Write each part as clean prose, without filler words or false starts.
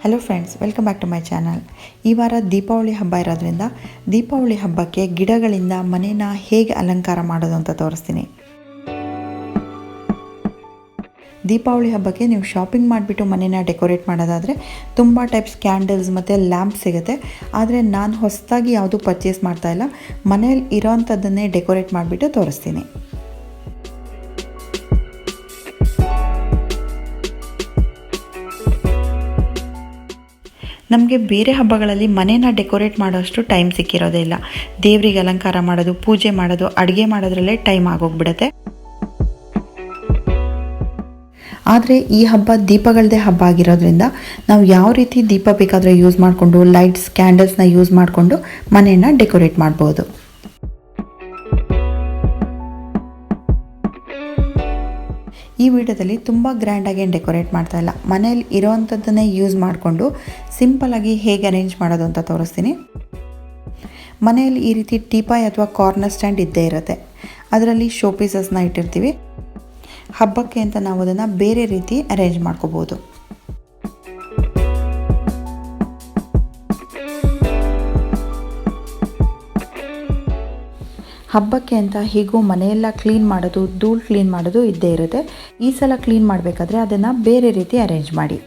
Hello friends, welcome back to my channel. ಈ ವಾರ ದೀಪಾವಳಿ ಹಬ್ಬ ಇರೋದ್ರಿಂದ ದೀಪಾವಳಿ ಹಬ್ಬಕ್ಕೆ ಗಿಡಗಳಿಂದ ಮನೇನ ಹೇಗೆ ಅಲಂಕಾರ ಮಾಡೋದು ಅಂತ ತೋರಿಸ್ತೀನಿ. ದೀಪಾವಳಿ ಹಬ್ಬಕ್ಕೆ ನೀವು ಶಾಪಿಂಗ್ ಮಾಡಿಬಿಟ್ಟು ಮನೇನ ಡೆಕೋರೇಟ್ ಮಾಡೋದಾದರೆ ತುಂಬ ಟೈಪ್ಸ್ ಕ್ಯಾಂಡಲ್ಸ್ ಮತ್ತು ಲ್ಯಾಂಪ್ ಸಿಗುತ್ತೆ. ಆದರೆ ನಾನು ಹೊಸದಾಗಿ ಯಾವುದೂ ಪರ್ಚೇಸ್ ಮಾಡ್ತಾಯಿಲ್ಲ, ಮನೇಲಿ ಇರೋವಂಥದ್ದನ್ನೇ ಡೆಕೋರೇಟ್ ಮಾಡಿಬಿಟ್ಟು ತೋರಿಸ್ತೀನಿ. ನಮಗೆ ಬೇರೆ ಹಬ್ಬಗಳಲ್ಲಿ ಮನೇನ ಡೆಕೋರೇಟ್ ಮಾಡೋಷ್ಟು ಟೈಮ್ ಸಿಕ್ಕಿರೋದೇ ಇಲ್ಲ. ದೇವರಿಗೆ ಅಲಂಕಾರ ಮಾಡೋದು, ಪೂಜೆ ಮಾಡೋದು, ಅಡುಗೆ ಮಾಡೋದ್ರಲ್ಲೇ ಟೈಮ್ ಆಗೋಗ್ಬಿಡುತ್ತೆ. ಆದರೆ ಈ ಹಬ್ಬ ದೀಪಗಳದೇ ಹಬ್ಬ ಆಗಿರೋದ್ರಿಂದ ನಾವು ಯಾವ ರೀತಿ ದೀಪ ಬೇಕಾದರೆ ಯೂಸ್ ಮಾಡಿಕೊಂಡು ಲೈಟ್ಸ್, ಕ್ಯಾಂಡಲ್ಸ್ನ ಯೂಸ್ ಮಾಡಿಕೊಂಡು ಮನೇನ ಡೆಕೋರೇಟ್ ಮಾಡ್ಬೋದು. ಈ ವಿಡಿಯೋದಲ್ಲಿ ತುಂಬ ಗ್ರ್ಯಾಂಡಾಗಿ ಏನು ಡೆಕೋರೇಟ್ ಮಾಡ್ತಾ ಇಲ್ಲ, ಮನೇಲಿ ಇರೋವಂಥದ್ದನ್ನೇ ಯೂಸ್ ಮಾಡಿಕೊಂಡು ಸಿಂಪಲಾಗಿ ಹೇಗೆ ಅರೇಂಜ್ ಮಾಡೋದು ಅಂತ ತೋರಿಸ್ತೀನಿ. ಮನೆಯಲ್ಲಿ ಈ ರೀತಿ ಟೀಪಾಯ್ ಅಥವಾ ಕಾರ್ನರ್ ಸ್ಟ್ಯಾಂಡ್ ಇದ್ದೇ ಇರುತ್ತೆ. ಅದರಲ್ಲಿ ಶೋ ಪೀಸಸ್ನ ಇಟ್ಟಿರ್ತೀವಿ. ಹಬ್ಬಕ್ಕೆ ಅಂತ ನಾವು ಅದನ್ನು ಬೇರೆ ರೀತಿ ಅರೇಂಜ್ ಮಾಡ್ಕೋಬೋದು. ಹಬ್ಬಕ್ಕೆ ಅಂತ ಹೀಗೂ ಮನೆಯೆಲ್ಲ ಕ್ಲೀನ್ ಮಾಡೋದು, ಧೂಳು ಕ್ಲೀನ್ ಮಾಡೋದು ಇದ್ದೇ ಇರುತ್ತೆ. ಈ ಸಲ ಕ್ಲೀನ್ ಮಾಡಬೇಕಾದ್ರೆ ಅದನ್ನು ಬೇರೆ ರೀತಿ ಅರೇಂಜ್ ಮಾಡಿ.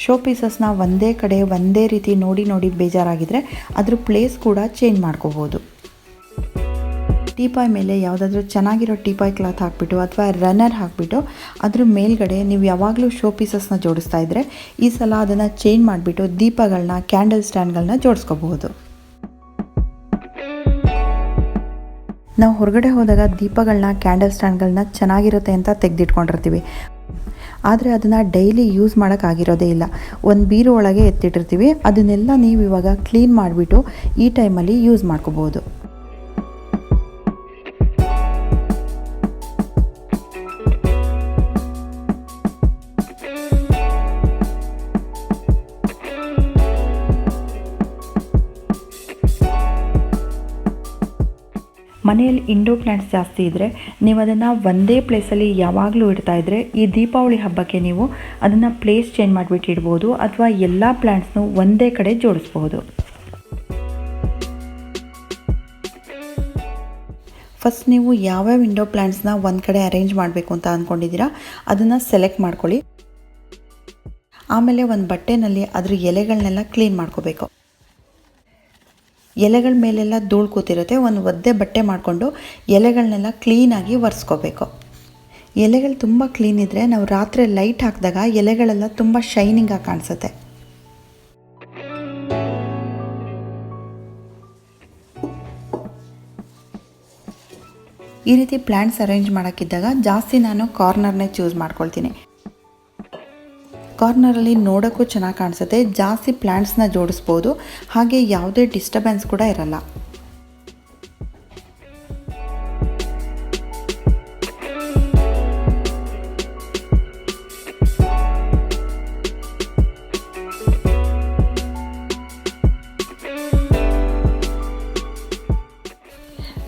ಶೋ ಪೀಸಸ್ನ ಒಂದೇ ಕಡೆ ಒಂದೇ ರೀತಿ ನೋಡಿ ನೋಡಿ ಬೇಜಾರಾಗಿದ್ದರೆ ಅದ್ರ ಪ್ಲೇಸ್ ಕೂಡ ಚೇಂಜ್ ಮಾಡ್ಕೋಬೋದು. ಟೀಪಾಯ್ ಮೇಲೆ ಯಾವುದಾದ್ರೂ ಚೆನ್ನಾಗಿರೋ ಟೀಪಾಯ್ ಕ್ಲಾತ್ ಹಾಕಿಬಿಟ್ಟು ಅಥವಾ ರನ್ನರ್ ಹಾಕಿಬಿಟ್ಟು ಅದ್ರ ಮೇಲ್ಗಡೆ ನೀವು ಯಾವಾಗಲೂ ಶೋ ಪೀಸಸ್ನ ಜೋಡಿಸ್ತಾ ಇದ್ದರೆ ಈ ಸಲ ಅದನ್ನು ಚೇಂಜ್ ಮಾಡಿಬಿಟ್ಟು ದೀಪಗಳನ್ನ, ಕ್ಯಾಂಡಲ್ ಸ್ಟ್ಯಾಂಡ್ಗಳನ್ನ ಜೋಡಿಸ್ಕೋಬಹುದು. ನಾವು ಹೊರಗಡೆ ಹೋದಾಗ ದೀಪಗಳನ್ನ, ಕ್ಯಾಂಡಲ್ ಸ್ಟ್ಯಾಂಡ್ಗಳನ್ನ ಚೆನ್ನಾಗಿರುತ್ತೆ ಅಂತ ತೆಗೆದಿಟ್ಕೊಂಡಿರ್ತೀವಿ. ಆದರೆ ಅದನ್ನು ಡೈಲಿ ಯೂಸ್ ಮಾಡೋಕ್ಕಾಗಿರೋದೇ ಇಲ್ಲ. ಒಂದು ಬೀರು ಒಳಗೆ ಎತ್ತಿಟ್ಟಿರ್ತೀವಿ. ಅದನ್ನೆಲ್ಲ ನೀವು ಇವಾಗ ಕ್ಲೀನ್ ಮಾಡಿಬಿಟ್ಟು ಈ ಟೈಮಲ್ಲಿ ಯೂಸ್ ಮಾಡ್ಕೋಬೋದು. ಮನೆಯಲ್ಲಿ ಇಂಡೋರ್ ಪ್ಲ್ಯಾಂಟ್ಸ್ ಜಾಸ್ತಿ ಇದ್ದರೆ ನೀವು ಅದನ್ನು ಒಂದೇ ಪ್ಲೇಸಲ್ಲಿ ಯಾವಾಗಲೂ ಇಡ್ತಾಯಿದ್ರೆ ಈ ದೀಪಾವಳಿ ಹಬ್ಬಕ್ಕೆ ನೀವು ಅದನ್ನು ಪ್ಲೇಸ್ ಚೇಂಜ್ ಮಾಡಿಬಿಟ್ಟು ಇಡ್ಬೋದು ಅಥವಾ ಎಲ್ಲ ಪ್ಲ್ಯಾಂಟ್ಸ್ನು ಒಂದೇ ಕಡೆ ಜೋಡಿಸ್ಬೋದು. ಫಸ್ಟ್ ನೀವು ಯಾವ್ಯಾವ ಇಂಡೋರ್ ಪ್ಲ್ಯಾಂಟ್ಸ್ನ ಒಂದು ಕಡೆ ಅರೇಂಜ್ ಮಾಡಬೇಕು ಅಂತ ಅಂದ್ಕೊಂಡಿದ್ದೀರಾ ಅದನ್ನು ಸೆಲೆಕ್ಟ್ ಮಾಡ್ಕೊಳ್ಳಿ. ಆಮೇಲೆ ಒಂದು ಬಟ್ಟೆನಲ್ಲಿ ಅದ್ರ ಎಲೆಗಳನ್ನೆಲ್ಲ ಕ್ಲೀನ್ ಮಾಡ್ಕೋಬೇಕು. ಎಲೆಗಳ ಮೇಲೆಲ್ಲ ಧೂಳು ಕೂತಿರುತ್ತೆ. ಒಂದು ಒದ್ದೆ ಬಟ್ಟೆ ಮಾಡಿಕೊಂಡು ಎಲೆಗಳನ್ನೆಲ್ಲ ಕ್ಲೀನಾಗಿ ಒರೆಸ್ಕೋಬೇಕು. ಎಲೆಗಳು ತುಂಬ ಕ್ಲೀನ್ ಇದ್ದರೆ ನಾವು ರಾತ್ರಿ ಲೈಟ್ ಹಾಕಿದಾಗ ಎಲೆಗಳೆಲ್ಲ ತುಂಬ ಶೈನಿಂಗಾಗಿ ಕಾಣಿಸುತ್ತೆ. ಈ ರೀತಿ ಪ್ಲ್ಯಾಂಟ್ಸ್ ಅರೇಂಜ್ ಮಾಡೋಕ್ಕಿದ್ದಾಗ ಜಾಸ್ತಿ ನಾನು ಕಾರ್ನರ್ನೇ ಚೂಸ್ ಮಾಡ್ಕೊಳ್ತೀನಿ. ಕಾರ್ನರಲ್ಲಿ ನೋಡೋಕ್ಕೂ ಚೆನ್ನಾಗಿ ಕಾಣಿಸುತ್ತೆ. ಜಾಸ್ತಿ ಪ್ಲ್ಯಾಂಟ್ಸ್ನ ಜೋಡಿಸ್ಬೋದು. ಹಾಗೆ ಯಾವುದೇ ಡಿಸ್ಟರ್ಬೆನ್ಸ್ ಕೂಡ ಇರಲ್ಲ.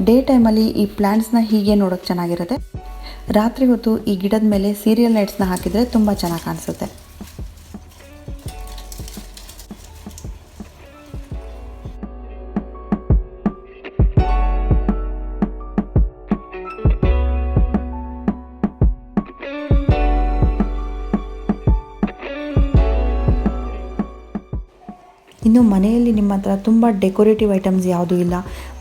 ಡೇ ಟೈಮಲ್ಲಿ ಈ ಪ್ಲ್ಯಾಂಟ್ಸ್ನ ಹೀಗೆ ನೋಡೋಕ್ಕೆ ಚೆನ್ನಾಗಿರುತ್ತೆ. ರಾತ್ರಿ ಹೊತ್ತು ಈ ಗಿಡದ ಮೇಲೆ ಸೀರಿಯಲ್ ಲೈಟ್ಸ್ನ ಹಾಕಿದರೆ ತುಂಬ ಚೆನ್ನಾಗಿ ಕಾಣಿಸುತ್ತೆ. ಇನ್ನು ಮನೆಯಲ್ಲಿ ನಿಮ್ಮ ಹತ್ರ ತುಂಬ ಡೆಕೋರೇಟಿವ್ ಐಟಮ್ಸ್ ಯಾವುದೂ ಇಲ್ಲ,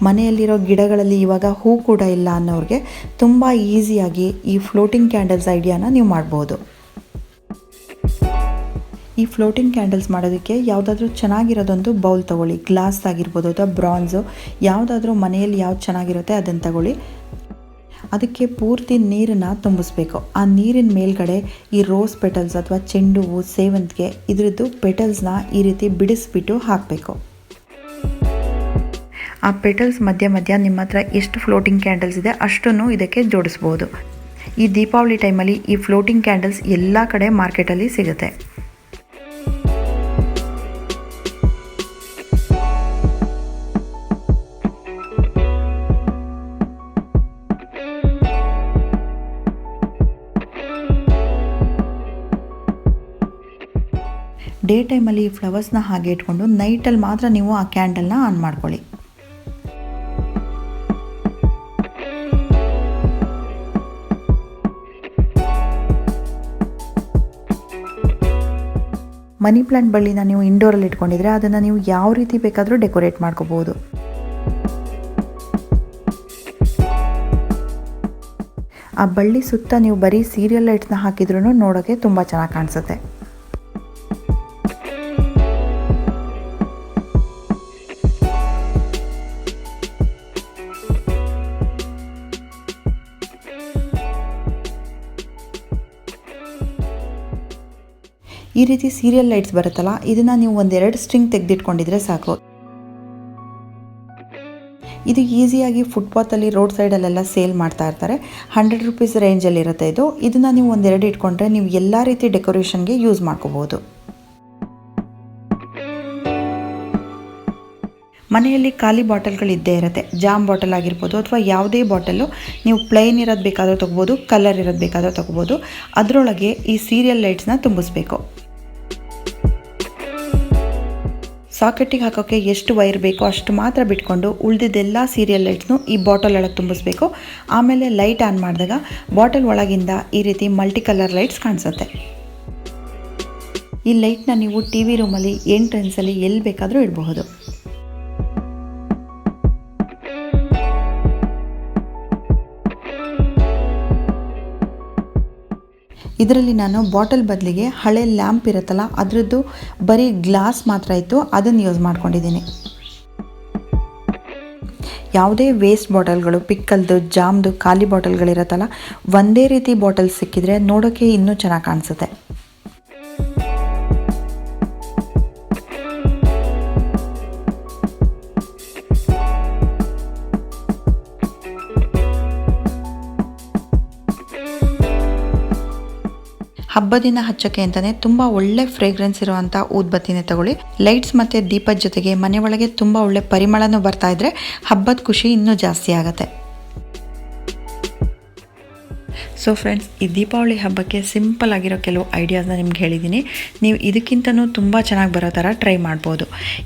ಮನೆಯಲ್ಲಿರೋ ಗಿಡಗಳಲ್ಲಿ ಇವಾಗ ಹೂ ಕೂಡ ಇಲ್ಲ ಅನ್ನೋರಿಗೆ ತುಂಬ ಈಸಿಯಾಗಿ ಈ ಫ್ಲೋಟಿಂಗ್ ಕ್ಯಾಂಡಲ್ಸ್ ಐಡಿಯಾನ ನೀವು ಮಾಡ್ಬೋದು. ಈ ಫ್ಲೋಟಿಂಗ್ ಕ್ಯಾಂಡಲ್ಸ್ ಮಾಡೋದಕ್ಕೆ ಯಾವುದಾದ್ರೂ ಚೆನ್ನಾಗಿರೋದೊಂದು ಬೌಲ್ ತೊಗೊಳ್ಳಿ. ಗ್ಲಾಸ್ ಆಗಿರ್ಬೋದು ಅಥವಾ ಬ್ರಾನ್ಸು, ಯಾವುದಾದ್ರೂ ಮನೆಯಲ್ಲಿ ಯಾವ್ದು ಚೆನ್ನಾಗಿರುತ್ತೆ ಅದನ್ನು ತಗೊಳ್ಳಿ. ಅದಕ್ಕೆ ಪೂರ್ತಿ ನೀರನ್ನು ತುಂಬಿಸ್ಬೇಕು. ಆ ನೀರಿನ ಮೇಲ್ಗಡೆ ಈ ರೋಸ್ ಪೆಟಲ್ಸ್ ಅಥವಾ ಚೆಂಡು ಹೂವು, ಸೇವಂತಿಗೆ ಇದರದ್ದು ಪೆಟಲ್ಸ್ನ ಈ ರೀತಿ ಬಿಡಿಸ್ಬಿಟ್ಟು ಹಾಕಬೇಕು. ಆ ಪೆಟಲ್ಸ್ ಮಧ್ಯ ಮಧ್ಯ ನಿಮ್ಮ ಹತ್ರ ಎಷ್ಟು ಫ್ಲೋಟಿಂಗ್ ಕ್ಯಾಂಡಲ್ಸ್ ಇದೆ ಅಷ್ಟನ್ನು ಇದಕ್ಕೆ ಜೋಡಿಸ್ಬೋದು. ಈ ದೀಪಾವಳಿ ಟೈಮಲ್ಲಿ ಈ ಫ್ಲೋಟಿಂಗ್ ಕ್ಯಾಂಡಲ್ಸ್ ಎಲ್ಲ ಕಡೆ ಮಾರ್ಕೆಟಲ್ಲಿ ಸಿಗುತ್ತೆ. ಡೇ ಟೈಮಲ್ಲಿ ಈ ಫ್ಲವರ್ಸ್ನ ಹಾಗೆ ಇಟ್ಕೊಂಡು ನೈಟಲ್ಲಿ ಮಾತ್ರ ನೀವು ಆ ಕ್ಯಾಂಡಲ್ನ ಆನ್ ಮಾಡ್ಕೊಳ್ಳಿ. ಮನಿ ಪ್ಲಾಂಟ್ ಬಳ್ಳಿನ ನೀವು ಇಂಡೋರಲ್ಲಿ ಇಟ್ಕೊಂಡಿದ್ರೆ ಅದನ್ನು ನೀವು ಯಾವ ರೀತಿ ಬೇಕಾದರೂ ಡೆಕೋರೇಟ್ ಮಾಡ್ಕೋಬೋದು. ಆ ಬಳ್ಳಿ ಸುತ್ತ ನೀವು ಬರೀ ಸೀರಿಯಲ್ ಲೈಟ್ಸ್ನ ಹಾಕಿದ್ರೂ ನೋಡೋಕ್ಕೆ ತುಂಬ ಚೆನ್ನಾಗಿ ಕಾಣಿಸುತ್ತೆ. ಈ ರೀತಿ ಸೀರಿಯಲ್ ಲೈಟ್ಸ್ ಬರುತ್ತಲ್ಲ, ಇದನ್ನು ನೀವು ಒಂದೆರಡು ಸ್ಟ್ರಿಂಗ್ ತೆಗೆದಿಟ್ಕೊಂಡಿದ್ರೆ ಸಾಕು. ಇದು ಈಸಿಯಾಗಿ ಫುಟ್ಪಾತಲ್ಲಿ ರೋಡ್ ಸೈಡಲ್ಲೆಲ್ಲ ಸೇಲ್ ಮಾಡ್ತಾ ಇರ್ತಾರೆ. 100 ರೂಪೀಸ್ ರೇಂಜಲ್ಲಿ ಇರುತ್ತೆ ಇದು. ಇದನ್ನು ನೀವು ಒಂದೆರಡು ಇಟ್ಕೊಂಡ್ರೆ ನೀವು ಎಲ್ಲ ರೀತಿ ಡೆಕೋರೇಷನ್ಗೆ ಯೂಸ್ ಮಾಡ್ಕೋಬೋದು. ಮನೆಯಲ್ಲಿ ಖಾಲಿ ಬಾಟಲ್ಗಳು ಇದ್ದೇ ಇರುತ್ತೆ. ಜಾಮ್ ಬಾಟಲ್ ಆಗಿರ್ಬೋದು ಅಥವಾ ಯಾವುದೇ ಬಾಟಲು ನೀವು ಪ್ಲೈನ್ ಇರೋದು ಬೇಕಾದರೂ ತೊಗೋಬೋದು, ಕಲರ್ ಇರೋದು ಬೇಕಾದರೂ ತೊಗೋಬೋದು. ಅದರೊಳಗೆ ಈ ಸೀರಿಯಲ್ ಲೈಟ್ಸ್ನ ತುಂಬಿಸ್ಬೇಕು. ಸಾಕೆಟ್ಟಿಗೆ ಹಾಕೋಕ್ಕೆ ಎಷ್ಟು ವೈರ್ ಬೇಕೋ ಅಷ್ಟು ಮಾತ್ರ ಬಿಟ್ಕೊಂಡು ಉಳಿದಿದ್ದೆಲ್ಲ ಸೀರಿಯಲ್ ಲೈಟ್ಸ್ನು ಈ ಬಾಟಲ್ ಒಳಗೆ ತುಂಬಿಸ್ಬೇಕು. ಆಮೇಲೆ ಲೈಟ್ ಆನ್ ಮಾಡಿದಾಗ ಬಾಟಲ್ ಒಳಗಿಂದ ಈ ರೀತಿ ಮಲ್ಟಿ ಕಲರ್ ಲೈಟ್ಸ್ ಕಾಣಿಸುತ್ತೆ. ಈ ಲೈಟ್ನ ನೀವು TV ರೂಮಲ್ಲಿ ಎಂಟ್ರೆನ್ಸಲ್ಲಿ ಎಲ್ಲಿ ಬೇಕಾದರೂ ಇಡಬಹುದು. ಇದರಲ್ಲಿ ನಾನು ಬಾಟಲ್ ಬದಲಿಗೆ ಹಳೆ ಲ್ಯಾಂಪ್ ಇರುತ್ತಲ್ಲ ಅದರದ್ದು ಬರೀ ಗ್ಲಾಸ್ ಮಾತ್ರ ಇತ್ತು, ಅದನ್ನು ಯೂಸ್ ಮಾಡ್ಕೊಂಡಿದ್ದೀನಿ. ಯಾವುದೇ ವೇಸ್ಟ್ ಬಾಟಲ್ಗಳು, ಪಿಕ್ಕಲ್ದು, ಜಾಮ್ದು ಖಾಲಿ ಬಾಟಲ್ಗಳಿರುತ್ತಲ್ಲ, ಒಂದೇ ರೀತಿ ಬಾಟಲ್ ಸಿಕ್ಕಿದ್ರೆ ನೋಡೋಕ್ಕೆ ಇನ್ನೂ ಚೆನ್ನಾಗಿ ಕಾಣಿಸುತ್ತೆ. ಹಬ್ಬದ ದಿನ ಹಚ್ಚೋಕ್ಕೆ ಅಂತಲೇ ತುಂಬ ಒಳ್ಳೆ ಫ್ರೇಗ್ರೆನ್ಸ್ ಇರುವಂಥ ಊದ್ಬತ್ತಿನೇ ತಗೊಳ್ಳಿ. ಲೈಟ್ಸ್ ಮತ್ತು ದೀಪದ ಜೊತೆಗೆ ಮನೆ ಒಳಗೆ ತುಂಬ ಒಳ್ಳೆ ಪರಿಮಳನೂ ಬರ್ತಾ ಇದ್ದರೆ ಹಬ್ಬದ ಖುಷಿ ಇನ್ನೂ ಜಾಸ್ತಿ ಆಗುತ್ತೆ. ಸೊ ಫ್ರೆಂಡ್ಸ್, ಈ ದೀಪಾವಳಿ ಹಬ್ಬಕ್ಕೆ ಸಿಂಪಲ್ ಆಗಿರೋ ಕೆಲವು ಐಡಿಯಾಸ್ನ ನಿಮ್ಗೆ ಹೇಳಿದ್ದೀನಿ. ನೀವು ಇದಕ್ಕಿಂತನೂ ತುಂಬ ಚೆನ್ನಾಗಿ ಬರೋ ಥರ ಟ್ರೈ ಮಾಡ್ಬೋದು.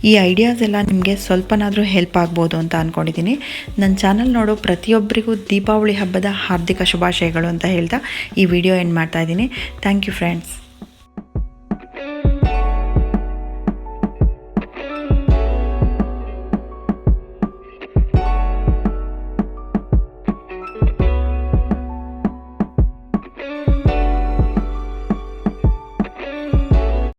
ಈ ಐಡಿಯಾಸ್ ಎಲ್ಲ ನಿಮಗೆ ಸ್ವಲ್ಪನಾದರೂ ಹೆಲ್ಪ್ ಆಗ್ಬೋದು ಅಂತ ಅಂದ್ಕೊಂಡಿದ್ದೀನಿ. ನನ್ನ ಚಾನಲ್ ನೋಡೋ ಪ್ರತಿಯೊಬ್ಬರಿಗೂ ದೀಪಾವಳಿ ಹಬ್ಬದ ಹಾರ್ದಿಕ ಶುಭಾಶಯಗಳು ಅಂತ ಹೇಳ್ತಾ ಈ ವಿಡಿಯೋ ಎಂಡ್ ಮಾಡ್ತಾ ಇದ್ದೀನಿ. Thank you friends.